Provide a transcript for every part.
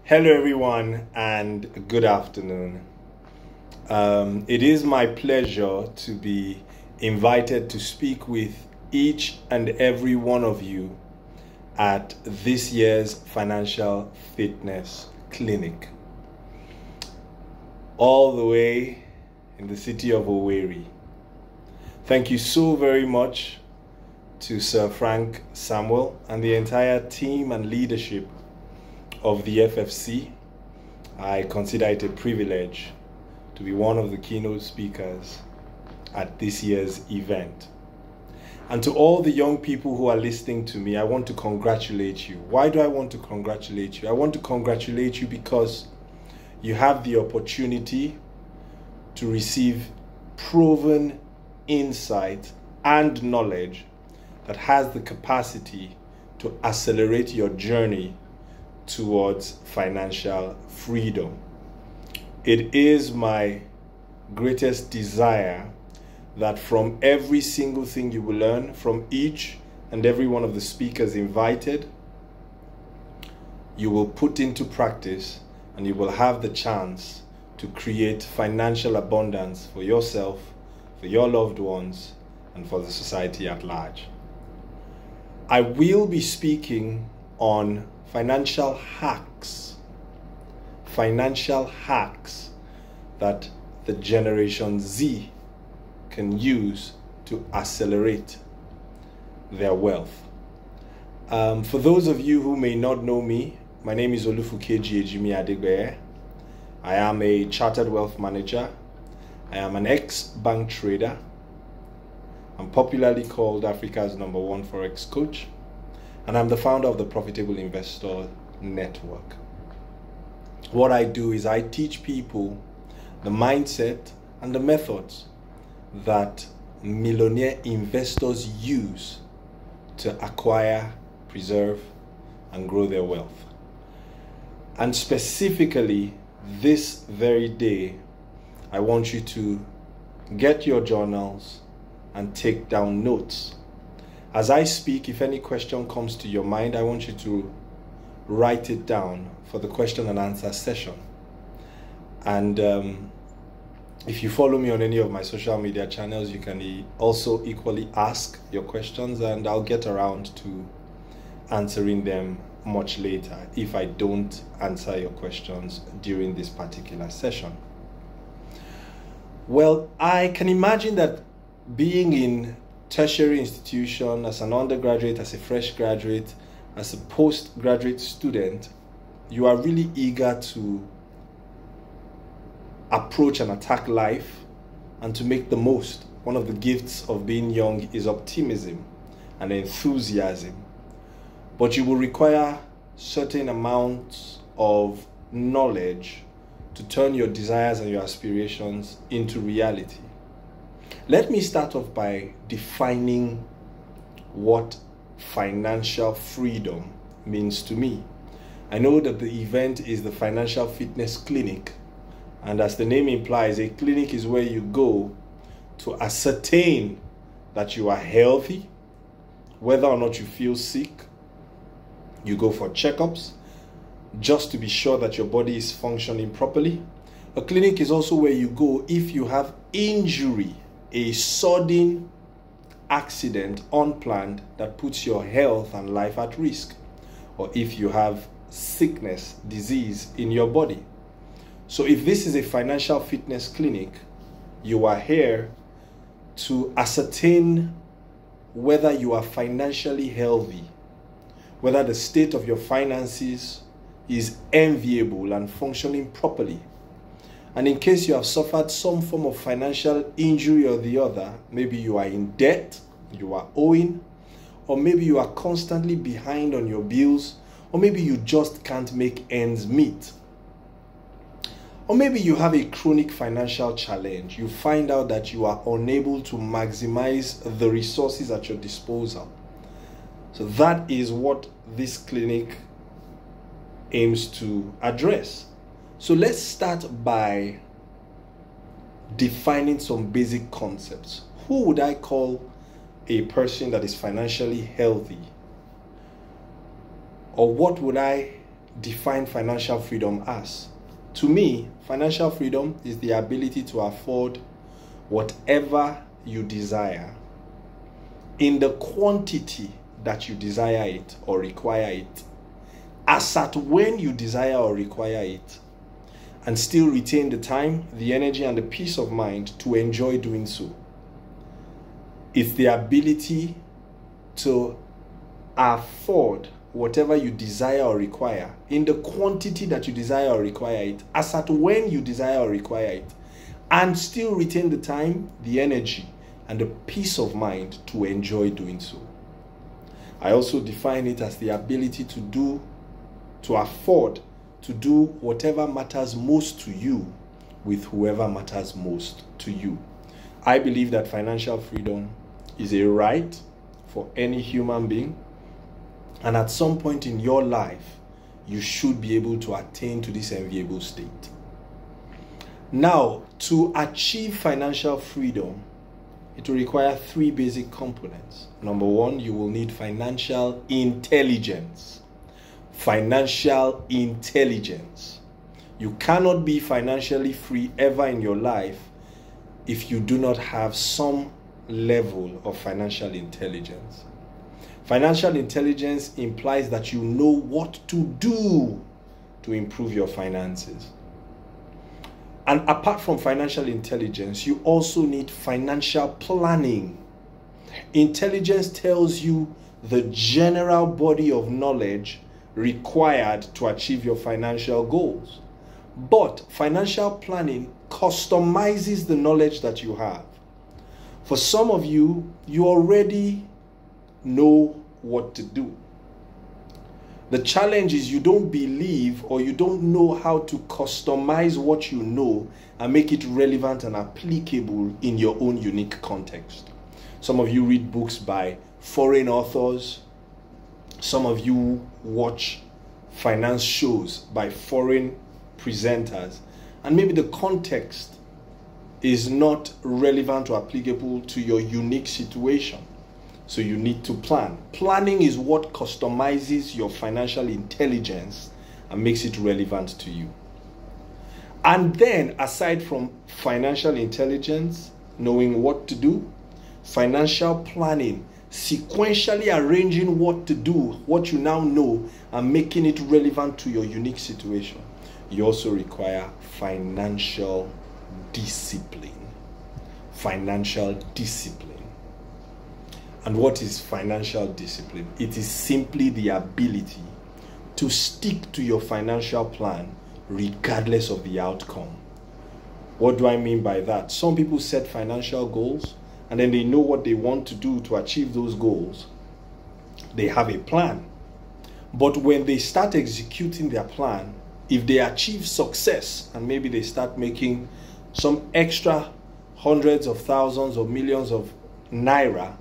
Hello everyone and good afternoon. It is my pleasure to be invited to speak with each and every one of you at this year's Financial Fitness Clinic, all the way in the city of Owerri. Thank you so very much to Sir Frank Samuel and the entire team and leadership of the FFC. I consider it a privilege to be one of the keynote speakers at this year's event. And to all the young people who are listening to me, I want to congratulate you. Why do I want to congratulate you? I want to congratulate you because you have the opportunity to receive proven insight and knowledge that has the capacity to accelerate your journey towards financial freedom. It is my greatest desire that from every single thing you will learn from each and every one of the speakers invited, you will put into practice and you will have the chance to create financial abundance for yourself, for your loved ones, and for the society at large. I will be speaking on financial hacks that the Generation Z can use to accelerate their wealth. For those of you who may not know me, my name is Olufukeji Ejimi Adegbe. I am a chartered wealth manager. I am an ex-bank trader. I'm popularly called Africa's #1 Forex coach. And I'm the founder of the Profitable Investor Network. What I do is I teach people the mindset and the methods that millionaire investors use to acquire, preserve, and grow their wealth. And specifically, this very day, I want you to get your journals and take down notes. As I speak, if any question comes to your mind, I want you to write it down for the question and answer session. And if you follow me on any of my social media channels, you can also equally ask your questions and I'll get around to answering them much later if I don't answer your questions during this particular session. Well, I can imagine that being in tertiary institution, as an undergraduate, as a fresh graduate, as a postgraduate student, you are really eager to approach and attack life and to make the most. One of the gifts of being young is optimism and enthusiasm. But you will require certain amounts of knowledge to turn your desires and your aspirations into reality. Let me start off by defining what financial freedom means to me. I know that the event is the Financial Fitness Clinic, and as the name implies, a clinic is where you go to ascertain that you are healthy, whether or not you feel sick. You go for checkups just to be sure that your body is functioning properly. A clinic is also where you go if you have injury, a sudden accident, unplanned, that puts your health and life at risk, or if you have sickness, disease in your body. So if this is a financial fitness clinic, you are here to ascertain whether you are financially healthy, whether the state of your finances is enviable and functioning properly. And in case you have suffered some form of financial injury or the other, maybe you are in debt, you are owing, or maybe you are constantly behind on your bills, or maybe you just can't make ends meet. Or maybe you have a chronic financial challenge. You find out that you are unable to maximize the resources at your disposal. So that is what this clinic aims to address. So let's start by defining some basic concepts. Who would I call a person that is financially healthy? Or what would I define financial freedom as? To me, financial freedom is the ability to afford whatever you desire in the quantity that you desire it or require it, as at when you desire or require it, and still retain the time, the energy, and the peace of mind to enjoy doing so. It's the ability to afford whatever you desire or require in the quantity that you desire or require it, as at when you desire or require it, and still retain the time, the energy, and the peace of mind to enjoy doing so. I also define it as the ability to afford to do whatever matters most to you with whoever matters most to you. I believe that financial freedom is a right for any human being, and at some point in your life, you should be able to attain to this enviable state. Now, to achieve financial freedom, it will require three basic components. Number one, you will need financial intelligence. Financial intelligence. You cannot be financially free ever in your life if you do not have some level of financial intelligence. Financial intelligence implies that you know what to do to improve your finances. And apart from financial intelligence, you also need financial planning. Intelligence tells you the general body of knowledge required to achieve your financial goals. But financial planning customizes the knowledge that you have. For some of you, you already know what to do. The challenge is you don't believe or you don't know how to customize what you know and make it relevant and applicable in your own unique context. Some of you read books by foreign authors. Some of you watch finance shows by foreign presenters. And maybe the context is not relevant or applicable to your unique situation. So you need to plan. Planning is what customizes your financial intelligence and makes it relevant to you. And then, aside from financial intelligence, knowing what to do, financial planning, sequentially arranging what to do, what you now know, and making it relevant to your unique situation, you also require financial discipline. Financial discipline. And what is financial discipline? It is simply the ability to stick to your financial plan regardless of the outcome. What do I mean by that? Some people set financial goals and then they know what they want to do to achieve those goals. They have a plan. But when they start executing their plan, if they achieve success and maybe they start making some extra hundreds of thousands or millions of naira,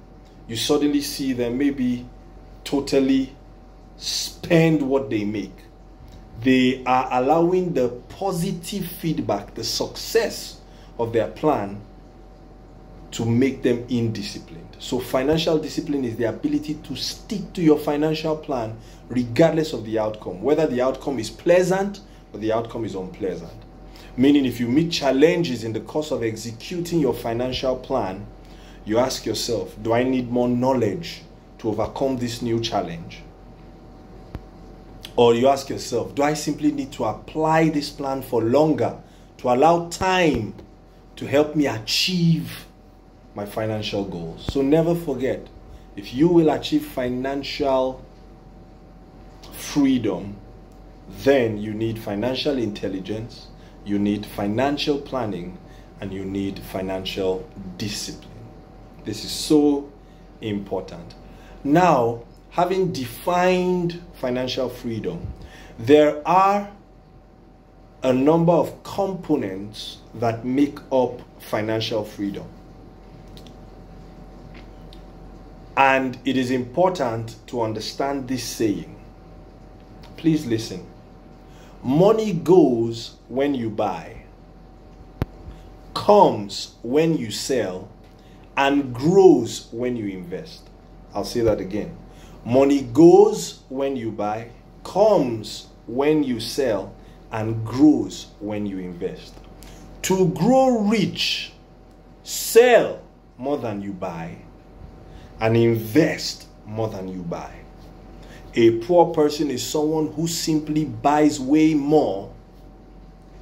you suddenly see them maybe totally spend what they make. They are allowing the positive feedback, the success of their plan to make them indisciplined. So financial discipline is the ability to stick to your financial plan regardless of the outcome, whether the outcome is pleasant or the outcome is unpleasant. Meaning if you meet challenges in the course of executing your financial plan, you ask yourself, do I need more knowledge to overcome this new challenge? Or you ask yourself, do I simply need to apply this plan for longer to allow time to help me achieve my financial goals? So never forget, if you will achieve financial freedom, then you need financial intelligence, you need financial planning, and you need financial discipline. This is so important. Now, having defined financial freedom, there are a number of components that make up financial freedom. And it is important to understand this saying. Please listen. Money goes when you buy, comes when you sell, and grows when you invest. I'll say that again. Money goes when you buy, comes when you sell and grows when you invest. To grow rich, sell more than you buy and invest more than you buy. A poor person is someone who simply buys way more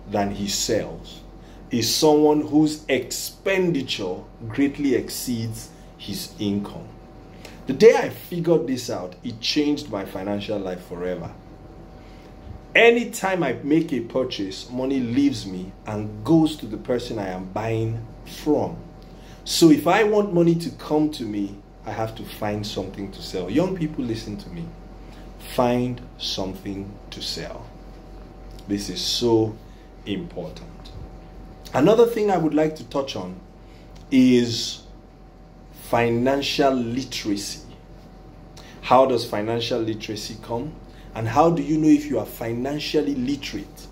than he sells. Is someone whose expenditure greatly exceeds his income. The day I figured this out, it changed my financial life forever. Anytime I make a purchase, money leaves me and goes to the person I am buying from. So if I want money to come to me, I have to find something to sell. Young people, listen to me. Find something to sell. This is so important. Another thing I would like to touch on is financial literacy. How does financial literacy come? And how do you know if you are financially literate?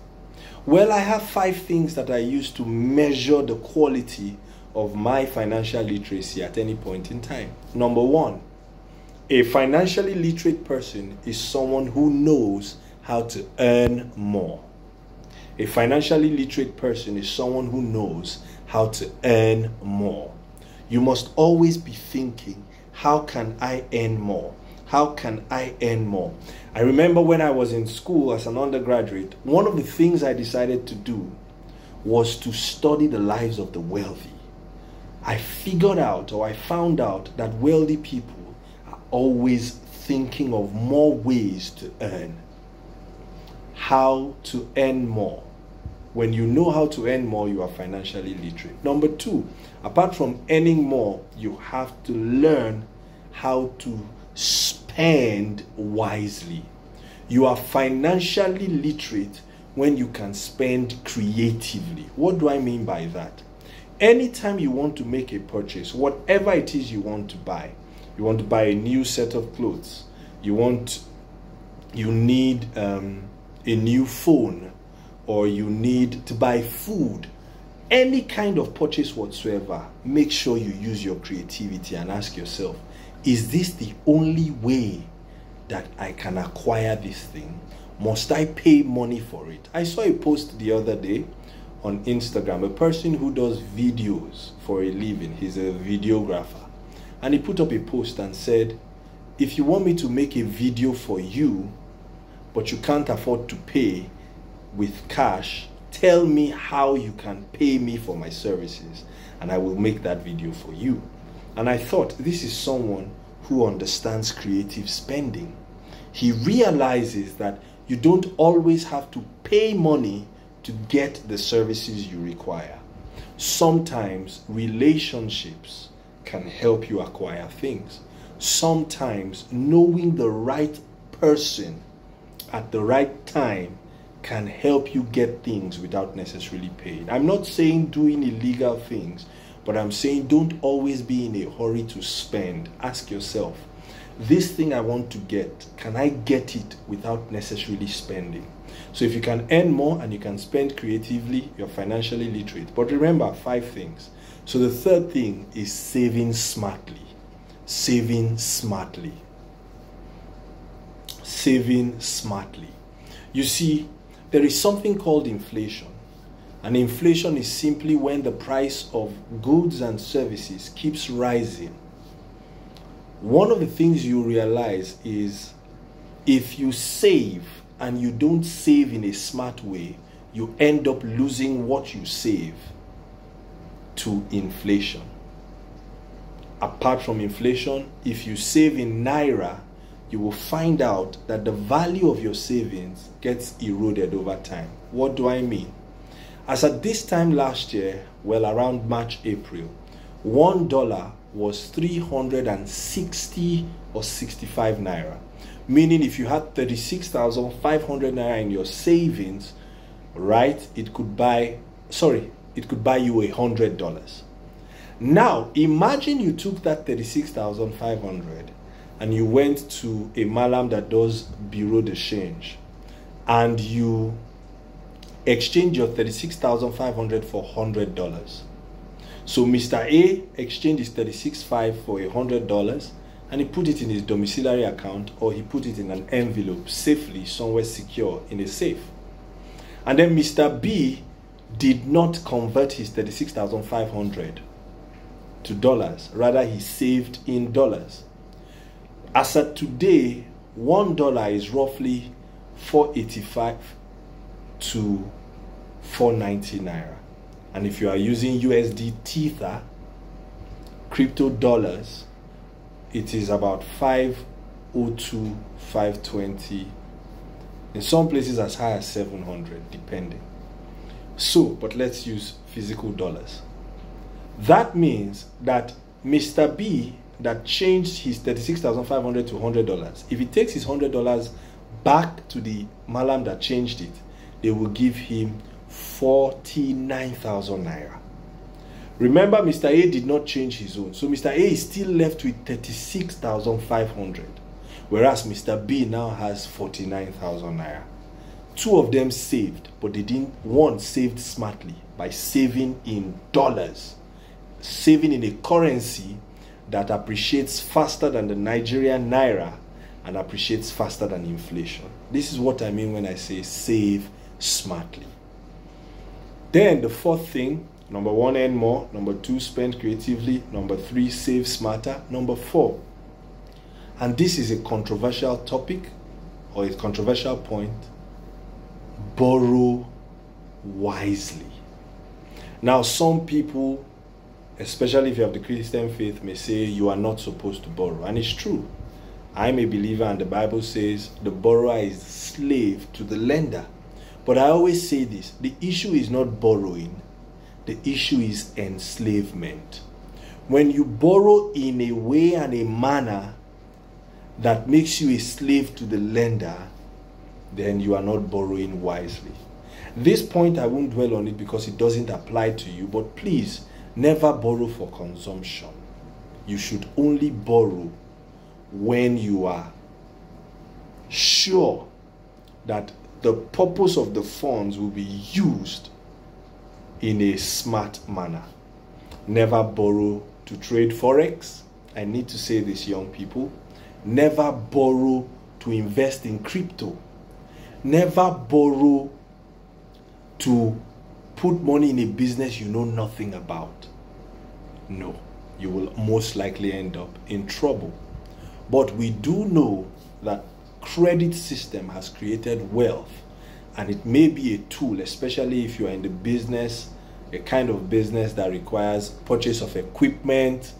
Well, I have 5 things that I use to measure the quality of my financial literacy at any point in time. Number 1, a financially literate person is someone who knows how to earn more. A financially literate person is someone who knows how to earn more. You must always be thinking, how can I earn more? How can I earn more? I remember when I was in school as an undergraduate, one of the things I decided to do was to study the lives of the wealthy. I figured out, or I found out, that wealthy people are always thinking of more ways to earn. How to earn more. When you know how to earn more, you are financially literate. Number 2, apart from earning more, you have to learn how to spend wisely. You are financially literate when you can spend creatively. What do I mean by that? Anytime you want to make a purchase, whatever it is you want to buy a new set of clothes, you need a new phone, or you need to buy food, any kind of purchase whatsoever, make sure you use your creativity and ask yourself, is this the only way that I can acquire this thing? Must I pay money for it? I saw a post the other day on Instagram, a person who does videos for a living. He's a videographer. And he put up a post and said, if you want me to make a video for you, but you can't afford to pay with cash, tell me how you can pay me for my services, and I will make that video for you. And I thought, this is someone who understands creative spending. He realizes that you don't always have to pay money to get the services you require. Sometimes relationships can help you acquire things. Sometimes knowing the right person at the right time can help you get things without necessarily paying. I'm not saying doing illegal things, but I'm saying don't always be in a hurry to spend. Ask yourself, this thing I want to get, can I get it without necessarily spending? So if you can earn more and you can spend creatively, you're financially literate. But remember 5 things. So the 3rd thing is saving smartly. Saving smartly. Saving smartly. You see, there is something called inflation. And inflation is simply when the price of goods and services keeps rising. One of the things you realize is if you save and you don't save in a smart way, you end up losing what you save to inflation. Apart from inflation, if you save in Naira, you will find out that the value of your savings gets eroded over time. What do I mean? As at this time last year, well, around March, April, $1 was 360 or 65 Naira. Meaning if you had 36,500 Naira in your savings, right, it could buy you $100. Now, imagine you took that 36,500 and you went to a malam that does bureau de change and you exchange your 36,500 for $100. So Mr. A exchanged his 36,500 for $100 and he put it in his domiciliary account, or he put it in an envelope safely somewhere secure in a safe. And then Mr. B did not convert his 36,500 to dollars. Rather, he saved in dollars. As of today, $1 is roughly 485 to 490 naira. And if you are using USD Tether, crypto dollars, it is about 502, 520. In some places as high as 700, depending. So, but let's use physical dollars. That means that Mr. B that changed his 36,500 to $100, if he takes his $100 back to the Malam that changed it, they will give him 49,000 naira. Remember, Mr. A did not change his own, so Mr. A is still left with 36,500, whereas Mr. B now has 49,000 naira. Two of them saved, but they didn't. One saved smartly by saving in dollars, saving in a currency that appreciates faster than the Nigerian naira and appreciates faster than inflation. This is what I mean when I say save smartly. Then the fourth thing, number one, earn more. Number two, spend creatively. Number three, save smarter. Number four, and this is a controversial topic or a controversial point, borrow wisely. Now, some people, especially if you have the Christian faith, may say you are not supposed to borrow. And it's true. I'm a believer, and the Bible says the borrower is slave to the lender. But I always say this, the issue is not borrowing. The issue is enslavement. When you borrow in a way and a manner that makes you a slave to the lender, then you are not borrowing wisely. This point, I won't dwell on it because it doesn't apply to you, but please, never borrow for consumption. You should only borrow when you are sure that the purpose of the funds will be used in a smart manner. Never borrow to trade forex. I need to say this, young people. Never borrow to invest in crypto. Never borrow to put money in a business you know nothing about. No, you will most likely end up in trouble. But we do know that credit system has created wealth, and it may be a tool, especially if you are in the business, a kind of business that requires purchase of equipment,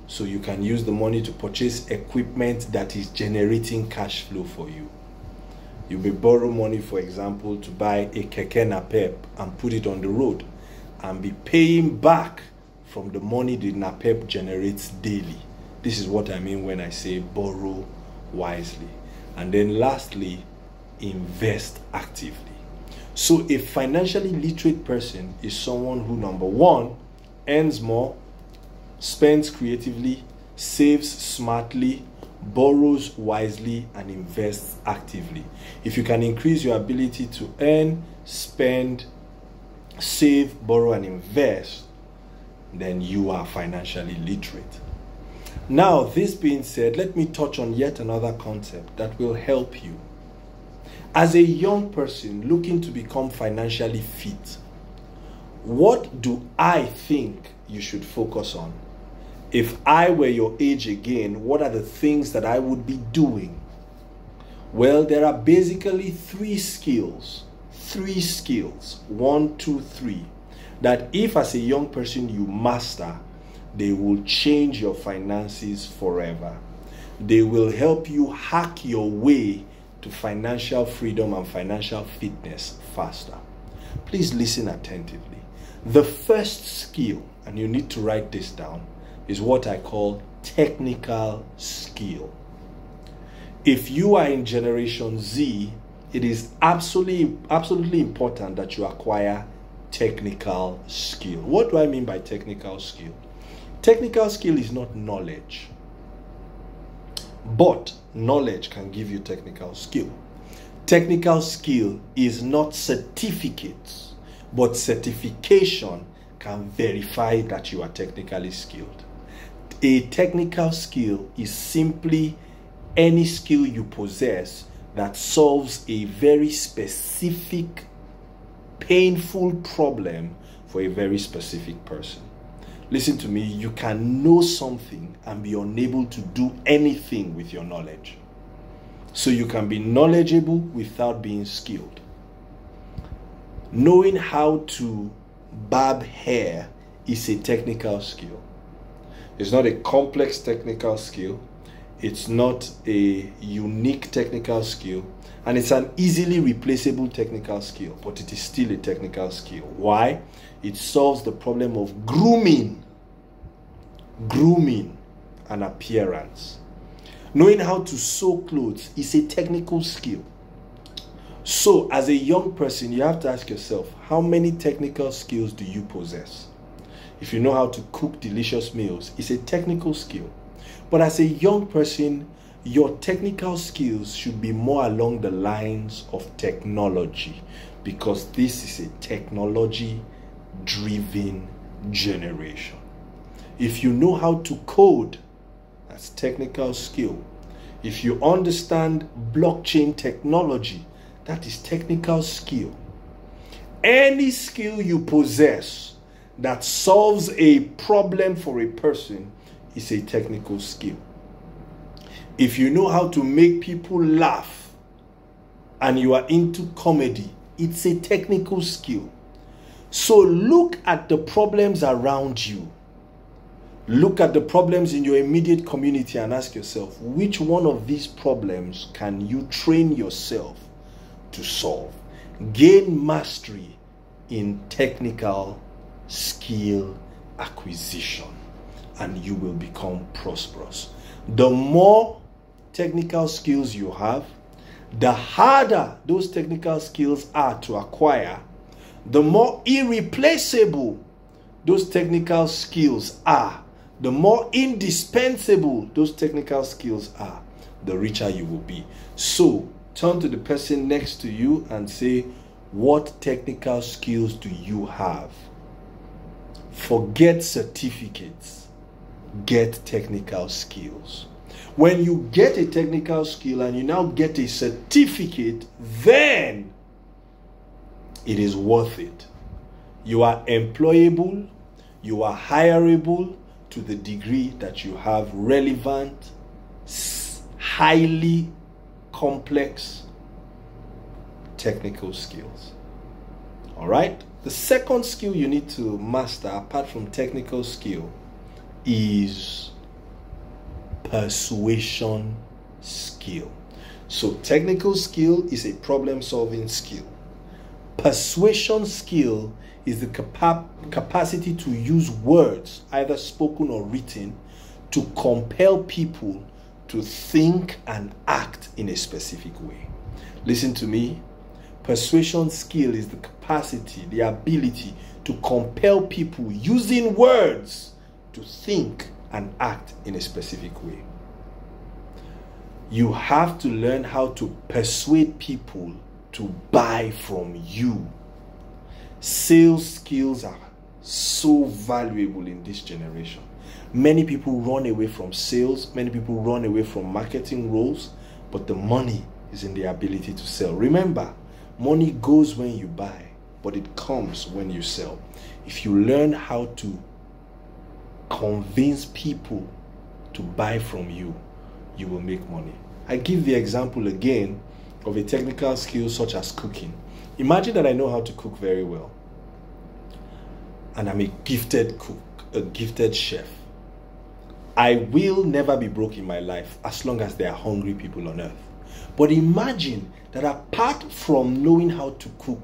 so you can use the money to purchase equipment that is generating cash flow for you. You may borrow money, for example, to buy a keke napep and put it on the road and be paying back from the money the napep generates daily. This is what I mean when I say borrow wisely. And then lastly, invest actively. So a financially literate person is someone who, number one, earns more, spends creatively, saves smartly, borrows wisely, and invests actively. If you can increase your ability to earn, spend, save, borrow, and invest, then you are financially literate. Now, this being said, let me touch on yet another concept that will help you. As a young person looking to become financially fit, what do I think you should focus on? If I were your age again, what are the things that I would be doing? Well, there are basically three skills, 1, 2, 3, that if as a young person you master, they will change your finances forever. They will help you hack your way to financial freedom and financial fitness faster. Please listen attentively. The first skill, and you need to write this down, is what I call technical skill. If you are in Generation Z, it is absolutely important that you acquire technical skill. What do I mean by technical skill? Technical skill is not knowledge, but knowledge can give you technical skill. Technical skill is not certificates, but certification can verify that you are technically skilled. A technical skill is simply any skill you possess that solves a very specific, painful problem for a very specific person. Listen to me, you can know something and be unable to do anything with your knowledge. So you can be knowledgeable without being skilled. Knowing how to barb hair is a technical skill. It's not a complex technical skill. It's not a unique technical skill. And it's an easily replaceable technical skill, but it is still a technical skill. Why? It solves the problem of grooming and appearance. Knowing how to sew clothes is a technical skill. So as a young person, you have to ask yourself, how many technical skills do you possess? If you know how to cook delicious meals, it's a technical skill. But as a young person, your technical skills should be more along the lines of technology, because this is a technology-driven generation. If you know how to code, that's technical skill. If you understand blockchain technology, that is technical skill. Any skill you possess that solves a problem for a person is a technical skill. If you know how to make people laugh and you are into comedy, it's a technical skill. So look at the problems around you. Look at the problems in your immediate community and ask yourself, which one of these problems can you train yourself to solve? Gain mastery in technical skill acquisition, and you will become prosperous. The more technical skills you have, the harder those technical skills are to acquire, the more irreplaceable those technical skills are, the more indispensable those technical skills are, the richer you will be. So turn to the person next to you and say, what technical skills do you have? Forget certificates. Get technical skills. When you get a technical skill and you now get a certificate, then it is worth it. You are employable, you are hireable to the degree that you have relevant, highly complex technical skills. All right? The second skill you need to master, apart from technical skill, is persuasion skill. So technical skill is a problem-solving skill. Persuasion skill is the capacity to use words, either spoken or written, to compel people to think and act in a specific way. Listen to me. Persuasion skill is the capacity, the ability to compel people using words to think and act in a specific way. You have to learn how to persuade people to buy from you. Sales skills are so valuable in this generation. Many people run away from sales, many people run away from marketing roles, but the money is in the ability to sell. Remember, money goes when you buy, but it comes when you sell. If you learn how to convince people to buy from you, you will make money. I give the example again of a technical skill such as cooking. Imagine that I know how to cook very well, and I'm a gifted cook, a gifted chef. I will never be broke in my life as long as there are hungry people on earth. But imagine that apart from knowing how to cook,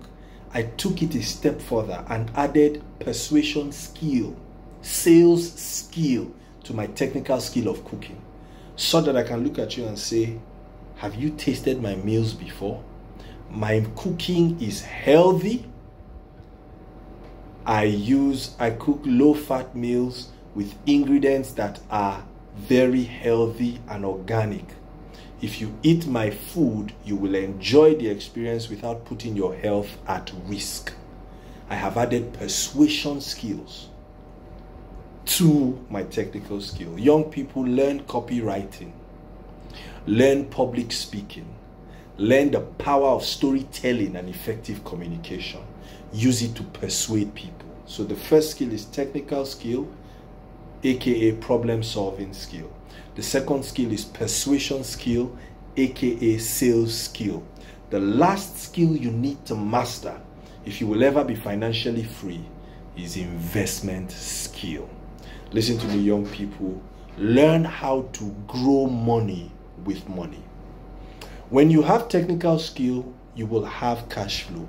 I took it a step further and added persuasion skill, sales skill to my technical skill of cooking, so that I can look at you and say, have you tasted my meals before? My cooking is healthy. I cook low-fat meals with ingredients that are very healthy and organic. If you eat my food, you will enjoy the experience without putting your health at risk. I have added persuasion skills to my technical skill. Young people, learn copywriting, learn public speaking, learn the power of storytelling and effective communication. Use it to persuade people. So the first skill is technical skill, aka problem solving skill. The second skill is persuasion skill, aka sales skill. The last skill you need to master if you will ever be financially free is investment skill. Listen to me, young people. Learn how to grow money with money. When you have technical skill, you will have cash flow.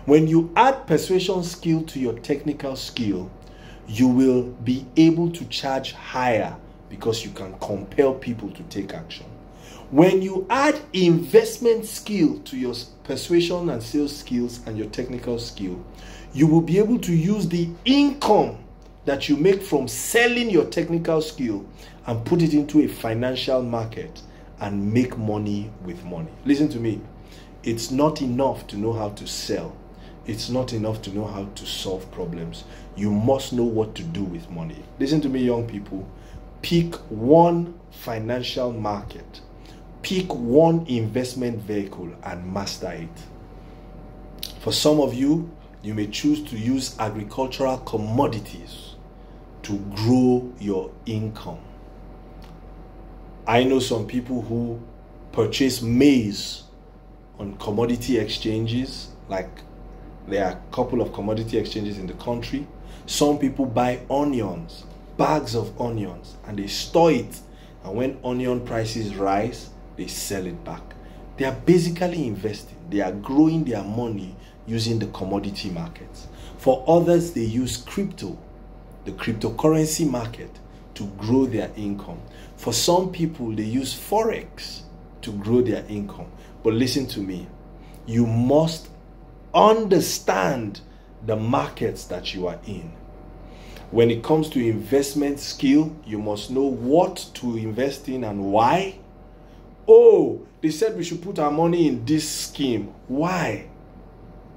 When you add persuasion skill to your technical skill, you will be able to charge higher because you can compel people to take action. When you add investment skill to your persuasion and sales skills and your technical skill, you will be able to use the income that you make from selling your technical skill and put it into a financial market and make money with money. Listen to me. It's not enough to know how to sell. It's not enough to know how to solve problems. You must know what to do with money. Listen to me, young people. Pick one financial market. Pick one investment vehicle and master it. For some of you, you may choose to use agricultural commodities to grow your income. I know some people who purchase maize on commodity exchanges, like there are a couple of commodity exchanges in the country. Some people buy onions, bags of onions, and they store it. And when onion prices rise, they sell it back. They are basically investing. They are growing their money using the commodity markets. For others, they use crypto, the cryptocurrency market, to grow their income. For some people, they use Forex to grow their income. But listen to me. You must understand the markets that you are in. When it comes to investment skill, you must know what to invest in and why. Oh, they said we should put our money in this scheme. Why?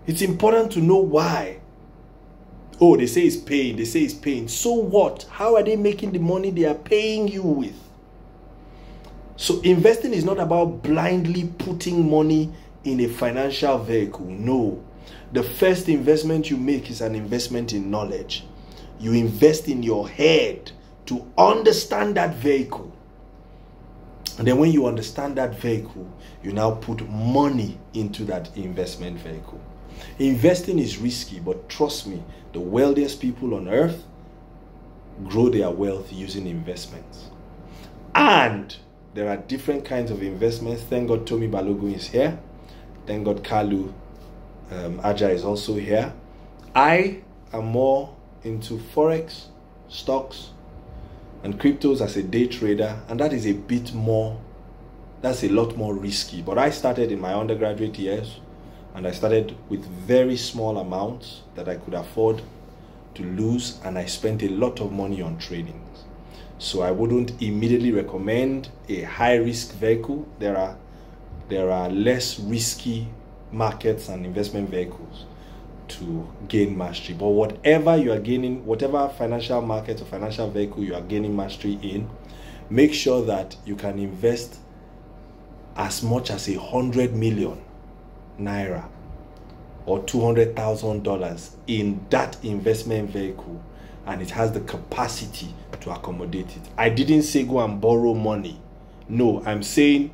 It's important to know why. Oh, they say it's paying. They say it's paying. So what? How are they making the money they are paying you with? So investing is not about blindly putting money in a financial vehicle. No. The first investment you make is an investment in knowledge. You invest in your head to understand that vehicle. And then when you understand that vehicle, you now put money into that investment vehicle. Investing is risky, but trust me, the wealthiest people on earth grow their wealth using investments. And there are different kinds of investments. Thank God Tommy Balogun is here. Thank God Kalu Aja is also here. I am more into Forex, stocks, and cryptos as a day trader, and that is that's a lot more risky. But I started in my undergraduate years, and I started with very small amounts that I could afford to lose, and I spent a lot of money on trading. So I wouldn't immediately recommend a high-risk vehicle. There are less risky markets and investment vehicles to gain mastery. But whatever you are gaining, whatever financial market or financial vehicle you are gaining mastery in, make sure that you can invest as much as 100 million naira or $200,000 in that investment vehicle, and it has the capacity to accommodate it. I didn't say go and borrow money. No, I'm saying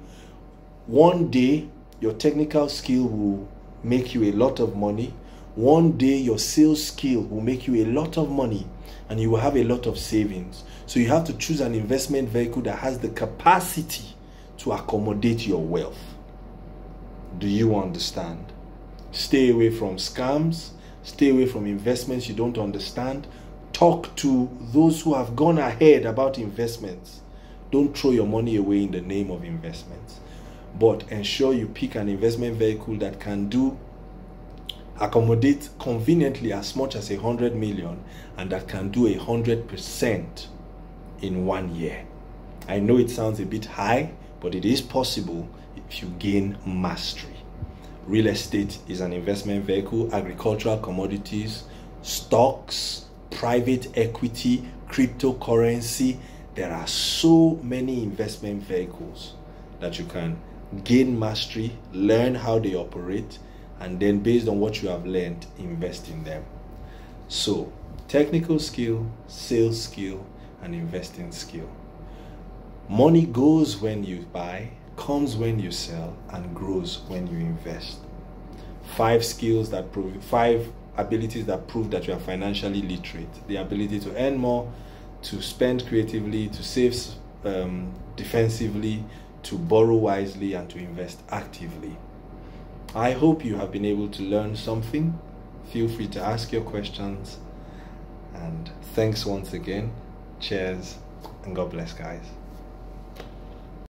one day your technical skill will make you a lot of money. One day your sales skill will make you a lot of money, and you will have a lot of savings. So you have to choose an investment vehicle that has the capacity to accommodate your wealth. Do you understand? Stay away from scams. Stay away from investments you don't understand. Talk to those who have gone ahead about investments. Don't throw your money away in the name of investments. But ensure you pick an investment vehicle that can accommodate conveniently as much as 100 million, and that can do 100% in 1 year. I know it sounds a bit high, but it is possible if you gain mastery. Real estate is an investment vehicle, agricultural commodities, stocks, private equity, cryptocurrency. There are so many investment vehicles that you can gain mastery, learn how they operate, and then based on what you have learned, invest in them. So, technical skill, sales skill, and investing skill. Money goes when you buy, comes when you sell, and grows when you invest. 5 abilities that prove that you are financially literate. The ability to earn more, to spend creatively, to save defensively, to borrow wisely, and to invest actively. I hope you have been able to learn something. Feel free to ask your questions. And thanks once again. Cheers, and God bless, guys.